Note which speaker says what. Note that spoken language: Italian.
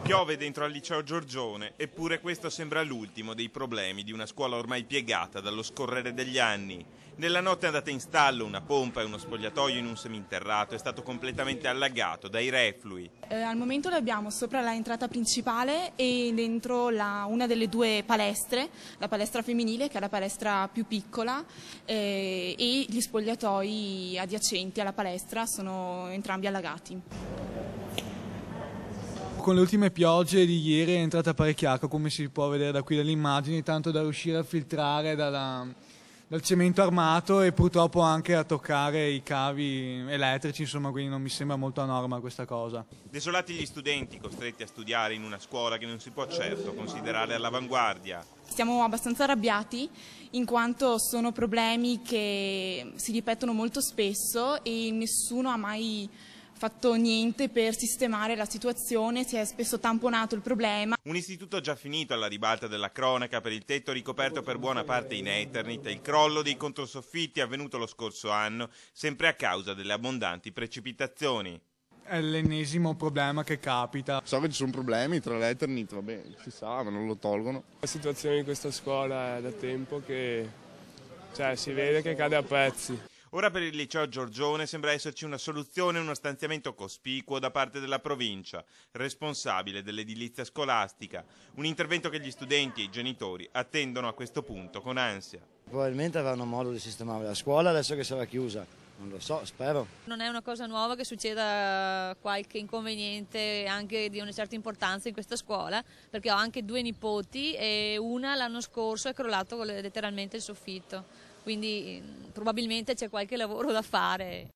Speaker 1: Piove dentro al liceo Giorgione, eppure questo sembra l'ultimo dei problemi di una scuola ormai piegata dallo scorrere degli anni. Nella notte è andata in stallo una pompa e uno spogliatoio in un seminterrato è stato completamente allagato dai reflui.
Speaker 2: Al momento lo abbiamo sopra l'entrata principale e dentro una delle due palestre, la palestra femminile che è la palestra più piccola e gli spogliatoi adiacenti alla palestra sono entrambi allagati.
Speaker 3: Con le ultime piogge di ieri è entrata parecchia acqua, come si può vedere da qui dalle immagini, tanto da riuscire a filtrare dal cemento armato e purtroppo anche a toccare i cavi elettrici, insomma, quindi non mi sembra molto a norma questa cosa.
Speaker 1: Desolati gli studenti costretti a studiare in una scuola che non si può certo considerare all'avanguardia.
Speaker 2: Siamo abbastanza arrabbiati in quanto sono problemi che si ripetono molto spesso e nessuno ha mai fatto niente per sistemare la situazione, si è spesso tamponato il problema.
Speaker 1: Un istituto già finito alla ribalta della cronaca per il tetto ricoperto per buona parte in Eternit e il crollo dei controsoffitti avvenuto lo scorso anno, sempre a causa delle abbondanti precipitazioni.
Speaker 3: È l'ennesimo problema che capita.
Speaker 4: So che ci sono problemi tra l'Eternit, vabbè, si sa, ma non lo tolgono.
Speaker 5: La situazione in questa scuola è da tempo che si vede che cade a pezzi.
Speaker 1: Ora per il liceo Giorgione sembra esserci una soluzione e uno stanziamento cospicuo da parte della provincia, responsabile dell'edilizia scolastica. Un intervento che gli studenti e i genitori attendono a questo punto con ansia.
Speaker 6: Probabilmente avranno modo di sistemare la scuola adesso che sarà chiusa. Non lo so, spero.
Speaker 7: Non è una cosa nuova che succeda qualche inconveniente anche di una certa importanza in questa scuola, perché ho anche due nipoti e una l'anno scorso è crollato letteralmente il soffitto. Quindi probabilmente c'è qualche lavoro da fare.